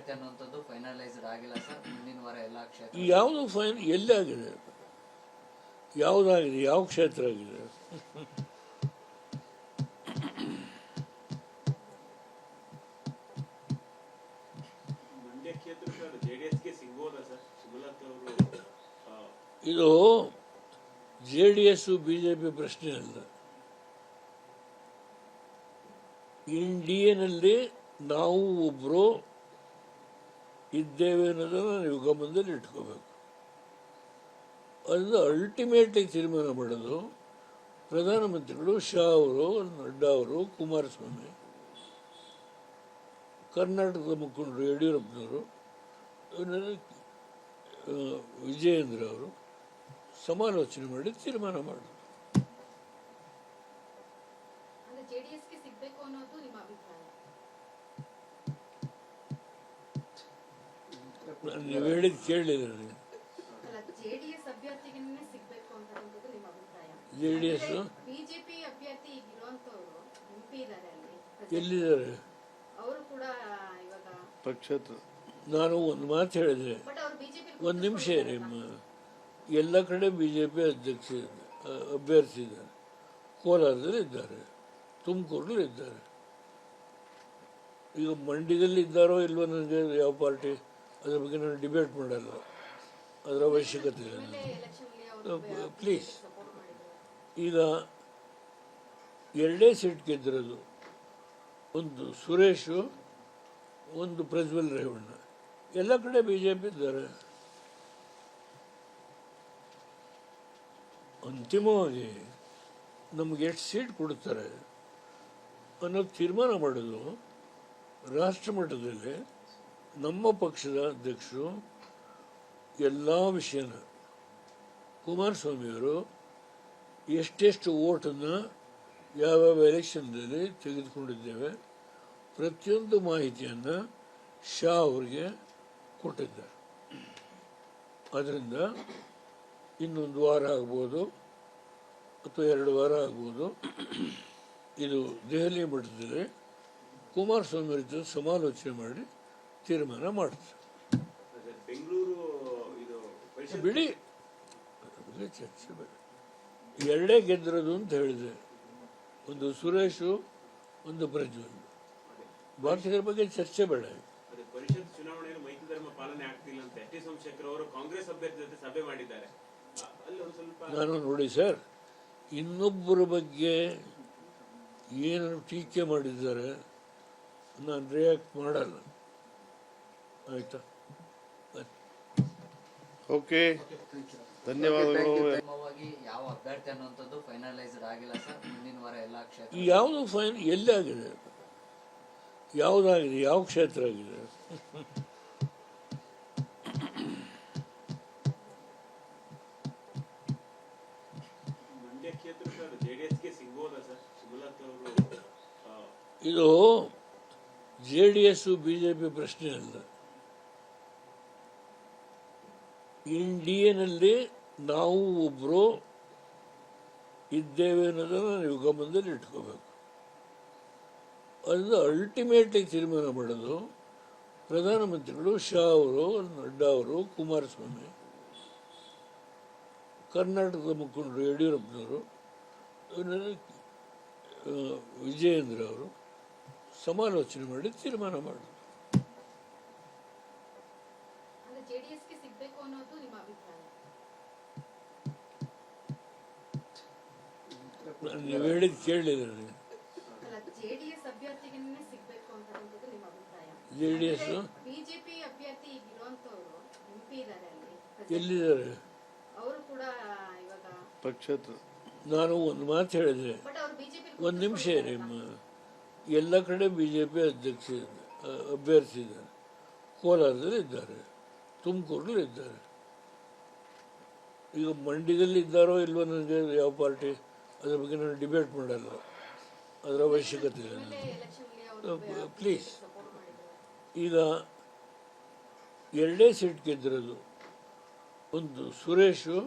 ಅಭ್ಯರ್ಥಿ ಅನ್ನುವಂಥದ್ದು ಫೈನಲೈಸ್ಡ್ ಆಗಿಲ್ಲ ಸರ್. ಮುಂದಿನ ವಾರ ಎಲ್ಲ ಕ್ಷೇತ್ರ ಯಾವುದು ಎಲ್ಲಿ ಆಗಿದೆ, ಯಾವುದಾಗಿದೆ, ಯಾವ ಕ್ಷೇತ್ರ ಆಗಿದೆ? ಇದು JDS BJP ಪ್ರಶ್ನೆ ಅಲ್ಲ. NDAನಲ್ಲಿ ನಾವು ಒಬ್ಬರು ಇದ್ದೇವೆ ಅನ್ನೋದನ್ನು ನೀವು ಗಮನದಲ್ಲಿ ಇಟ್ಕೋಬೇಕು. ಅದನ್ನು ಅಲ್ಟಿಮೇಟಾಗಿ ತೀರ್ಮಾನ ಮಾಡೋದು ಪ್ರಧಾನಮಂತ್ರಿಗಳು, ಶಾ ಅವರು, ನಡ್ಡಾ ಅವರು, ಕುಮಾರಸ್ವಾಮಿ, ಕರ್ನಾಟಕದ ಮುಖಂಡರು ಯಡಿಯೂರಪ್ಪನವರು, ವಿಜಯೇಂದ್ರ ಅವರು ಸಮಾಲೋಚನೆ ಮಾಡಿ ತೀರ್ಮಾನ ಮಾಡೋದು. ನೀವು ಹೇಳಿದ್ ಕೇಳಲಿಲ್ಲ. JDS ಎಲ್ಲಿದ್ದಾರೆ? ನಾನು ಒಂದು ಮಾತು ಹೇಳಿದೆ, ಒಂದು ನಿಮಿಷ ನಿಮ್ಮ ಎಲ್ಲ ಕಡೆ BJP ಅಭ್ಯರ್ಥಿ ಇದ್ದಾರೆ. ಕೋಲಾರದಲ್ಲಿ ಇದ್ದಾರೆ, ತುಮಕೂರಲ್ಲಿ ಇದ್ದಾರೆ. ಈಗ ಮಂಡ್ಯದಲ್ಲಿ ಇದ್ದಾರೋ ಇಲ್ವೋ ನನಗೆ ಯಾವ ಪಾರ್ಟಿ ಅದ್ರ ಬಗ್ಗೆ ನಾನು ಡಿಬೇಟ್ ಮಾಡಲ್ಲ, ಅದರ ಅವಶ್ಯಕತೆ ಇಲ್ಲ. ಪ್ಲೀಸ್, ಈಗ ಎರಡೇ ಸೀಟ್ ಗೆದ್ದಿರೋದು, ಒಂದು ಸುರೇಶು, ಒಂದು ಪ್ರಜ್ವಲ್ ರೇವಣ್ಣ. ಎಲ್ಲ ಕಡೆ BJP ಇದ್ದಾರೆ. ಅಂತಿಮವಾಗಿ ನಮ್ಗೆ ಎಷ್ಟು ಸೀಟ್ ಕೊಡ್ತಾರೆ ಅನ್ನೋದು ತೀರ್ಮಾನ ಮಾಡೋದು ರಾಷ್ಟ್ರ ಮಟ್ಟದಲ್ಲಿ ನಮ್ಮ ಪಕ್ಷದ ಅಧ್ಯಕ್ಷರು ಎಲ್ಲ ವಿಷಯನ, ಕುಮಾರಸ್ವಾಮಿಯವರು ಎಷ್ಟೆಷ್ಟು ಓಟನ್ನು ಯಾವ್ಯಾವ ಎಲೆಕ್ಷನ್ದಲ್ಲಿ ತೆಗೆದುಕೊಂಡಿದ್ದೇವೆ ಪ್ರತಿಯೊಂದು ಮಾಹಿತಿಯನ್ನು ಶಾ ಅವರಿಗೆ ಕೊಟ್ಟಿದ್ದಾರೆ. ಅದರಿಂದ ಇನ್ನೊಂದು ವಾರ ಆಗ್ಬೋದು ಅಥವಾ 2 ವಾರ ಆಗ್ಬೋದು, ಇದು ದೆಹಲಿ ಮಟ್ಟದಲ್ಲಿ ಕುಮಾರಸ್ವಾಮಿ ಅವರ ಸಮಾಲೋಚನೆ ಮಾಡಿ ತೀರ್ಮಾನ ಮಾಡ್ತಾರೆ. ಬಿಡಿ, ಚರ್ಚೆ ಬೇಡ. ಎರಡೇ ಗೆದ್ದಿರೋದು ಅಂತ ಹೇಳಿದೆ, ಒಂದು ಸುರೇಶು, ಒಂದು ಪ್ರಜ್ವಲ್. ಬಾಕಿದ್ರ ಬಗ್ಗೆ ಚರ್ಚೆ ಬೇಡ. ಪರಿಷತ್ ಚುನಾವಣೆಯಲ್ಲಿ ಮೈತ್ರಿ ಧರ್ಮ ಪಾಲನೆ ಆಗ್ತಿಲ್ಲ ಅಂತ ಎಸ್ ಟಿ ಸೋಮಶೇಖರ್ ಅವರು ಕಾಂಗ್ರೆಸ್ ಅಭ್ಯರ್ಥಿ ಜೊತೆ ಸಭೆ ಮಾಡಿದ್ದಾರೆ. ನಾನು ನೋಡಿ ಸರ್, ಇನ್ನೊಬ್ಬರ ಬಗ್ಗೆ ಏನು ಟೀಕೆ ಮಾಡಿದ್ದಾರೆ ನಾನು ರಿಯಾಕ್ಟ್ ಮಾಡಲ್ಲ, ಆಯ್ತಾ? ಓಕೆ, ಧನ್ಯವಾದಗಳು. ಯಾವ ಅಭ್ಯರ್ಥಿ ಅನ್ನುವಂಥದ್ದು ಫೈನಲೈಸ್ಡ್ ಆಗಿಲ್ಲ ಸರ್. ಮುಂದಿನ ವಾರ ಎಲ್ಲ ಕ್ಷೇತ್ರ ಯಾವುದು ಎಲ್ಲಿ ಆಗಿದೆ, ಯಾವುದಾಗಿದೆ, ಯಾವ ಕ್ಷೇತ್ರ ಆಗಿದೆ? ಇದು JDS BJP ಪ್ರಶ್ನೆ ಅಲ್ಲ. NDAನಲ್ಲಿ ನಾವು ಒಬ್ಬರು ಇದ್ದೇವೆ ಅನ್ನೋದನ್ನು ನೀವು ಗಮನದಲ್ಲಿ ಇಟ್ಕೋಬೇಕು. ಅದನ್ನು ಅಲ್ಟಿಮೇಟಾಗಿ ತೀರ್ಮಾನ ಮಾಡೋದು ಪ್ರಧಾನಮಂತ್ರಿಗಳು, ಶಾ ಅವರು, ನಡ್ಡಾ ಅವರು, ಕುಮಾರಸ್ವಾಮಿ, ಕರ್ನಾಟಕದ ಮುಖಂಡರು ಯಡಿಯೂರಪ್ಪನವರು, ವಿಜಯೇಂದ್ರ ಅವರು ಸಮಾಲೋಚನೆ ಮಾಡಿ ತೀರ್ಮಾನ ಮಾಡೋದು. ನೀವು ಹೇಳಿದ್ ಕೇಳಲಿಲ್ಲ. JDS ಎಲ್ಲಿದ್ದಾರೆ? ನಾನು ಒಂದು ಮಾತು ಹೇಳಿದೆ, ಒಂದು ನಿಮಿಷ ನಿಮ್ಮ ಎಲ್ಲ ಕಡೆ BJP ಅಭ್ಯರ್ಥಿ ಇದ್ದಾರೆ. ಕೋಲಾರದಲ್ಲಿ ಇದ್ದಾರೆ, ತುಮಕೂರಲ್ಲಿ ಇದ್ದಾರೆ. ಈಗ ಮಂಡ್ಯದಲ್ಲಿ ಇದ್ದಾರೋ ಇಲ್ವೋ ನನಗೆ ಯಾವ ಪಾರ್ಟಿ ಅದ್ರ ಬಗ್ಗೆ ನಾನು ಡಿಬೇಟ್ ಮಾಡಲ್ಲ, ಅದರ ಅವಶ್ಯಕತೆ ಇಲ್ಲ. ಪ್ಲೀಸ್, ಈಗ ಎರಡೇ ಸೀಟ್ ಗೆದ್ದಿರೋದು, ಒಂದು ಸುರೇಶು,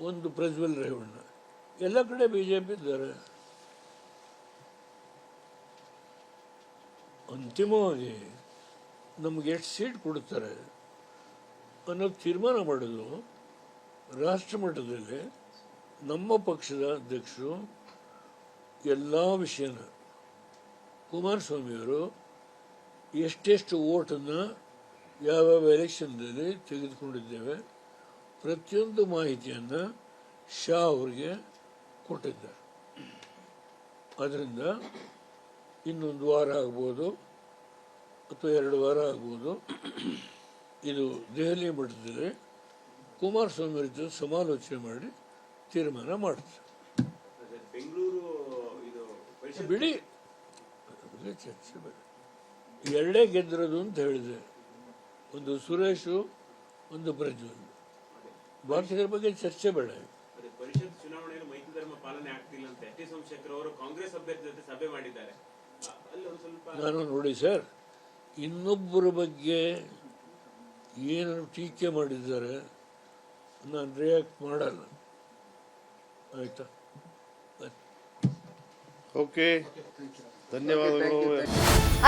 ಒಂದು ಪ್ರಜ್ವಲ್ ರೇವಣ್ಣ. ಎಲ್ಲ ಕಡೆ BJP ಇದ್ದಾರೆ. ಅಂತಿಮವಾಗಿ ನಮಗೆ ಎಷ್ಟು ಸೀಟ್ ಕೊಡುತ್ತಾರೆ ಅನ್ನೋ ತೀರ್ಮಾನ ಮಾಡೋದು ರಾಷ್ಟ್ರ ಮಟ್ಟದಲ್ಲಿ ನಮ್ಮ ಪಕ್ಷದ ಅಧ್ಯಕ್ಷರು ಎಲ್ಲ ವಿಷಯನ ಕುಮಾರಸ್ವಾಮಿಯವರು ಎಷ್ಟೆಷ್ಟು ಓಟನ್ನು ಯಾವ್ಯಾವ ಎಲೆಕ್ಷನ್ದಲ್ಲಿ ತೆಗೆದುಕೊಂಡಿದ್ದೇವೆ ಪ್ರತಿಯೊಂದು ಮಾಹಿತಿಯನ್ನು ಶಾ ಅವರಿಗೆ ಕೊಟ್ಟಿದ್ದಾರೆ. ಅದರಿಂದ ಇನ್ನೊಂದು ವಾರ ಆಗ್ಬೋದು ಅಥವಾ 2 ವಾರ ಆಗ್ಬೋದು, ಇದು ದೆಹಲಿ ಮಟ್ಟದಲ್ಲಿ ಕುಮಾರಸ್ವಾಮಿ ಜೊತೆ ಸಮಾಲೋಚನೆ ಮಾಡಿ ತೀರ್ಮಾನ ಮಾಡ್ತಾರೆ. ಬೆಂಗಳೂರು ಇದು ಪರಿಷತ್ ಬಿಡಿ, ಚರ್ಚೆ ಬೇಡ. 2 ಗೆದ್ದಿರೋದು ಅಂತ ಹೇಳಿದೆ, ಒಂದು ಸುರೇಶು, ಒಂದು ಪ್ರಜ್ವಲ್. ಬಾಕಿದ್ರ ಬಗ್ಗೆ ಚರ್ಚೆ ಬೇಡ. ಅದೇ ಪರಿಷತ್ ಚುನಾವಣೆಯಲ್ಲಿ ಮೈತ್ರಿ ಧರ್ಮ ಪಾಲನೆ ಆಗ್ತಿಲ್ಲ ಅಂತ ಟಿ ಸೋಮಶೇಖರ್ ಅವರು ಕಾಂಗ್ರೆಸ್ ಅಭ್ಯರ್ಥಿ ಜೊತೆ ಸಭೆ ಮಾಡಿದ್ದಾರೆ. ಅಲ್ಲಿ ಒಂದು ಸ್ವಲ್ಪ ನಾನು ನೋಡಿ ಸರ್, ಇನ್ನೊಬ್ಬರ ಬಗ್ಗೆ ಏನು ಟೀಕೆ ಮಾಡಿದ್ದಾರೆ ನಾನು ರಿಯಾಕ್ಟ್ ಮಾಡಲ್ಲ, ಆಯ್ತಾ? ಓಕೆ, ಧನ್ಯವಾದಗಳು.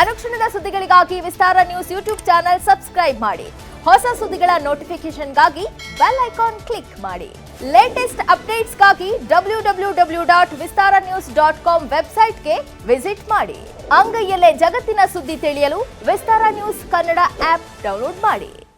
ಅನುಕ್ಷಣದ ಸುದ್ದಿಗಳಿಗಾಗಿ ವಿಸ್ತಾರ ನ್ಯೂಸ್ ಯೂಟ್ಯೂಬ್ ಚಾನೆಲ್ ಸಬ್ಸ್ಕ್ರೈಬ್ ಮಾಡಿ. ಹೊಸ ಸುದ್ದಿಗಳ ನೋಟಿಫಿಕೇಶನ್ಗಾಗಿ ಬೆಲ್ ಐಕಾನ್ ಕ್ಲಿಕ್ ಮಾಡಿ. ಲೇಟೆಸ್ಟ್ ಅಪ್ಡೇಟ್ಸ್ಗಾಗಿ www.vistaranews.com ವೆಬ್ಸೈಟ್ಗೆ ವಿಸಿಟ್ ಮಾಡಿ. ಅಂಗೈಯಲ್ಲೇ ಜಗತ್ತಿನ ಸುದ್ದಿ ತಿಳಿಯಲು ವಿಸ್ತಾರ ನ್ಯೂಸ್ ಕನ್ನಡ ಆಪ್ ಡೌನ್ಲೋಡ್ ಮಾಡಿ.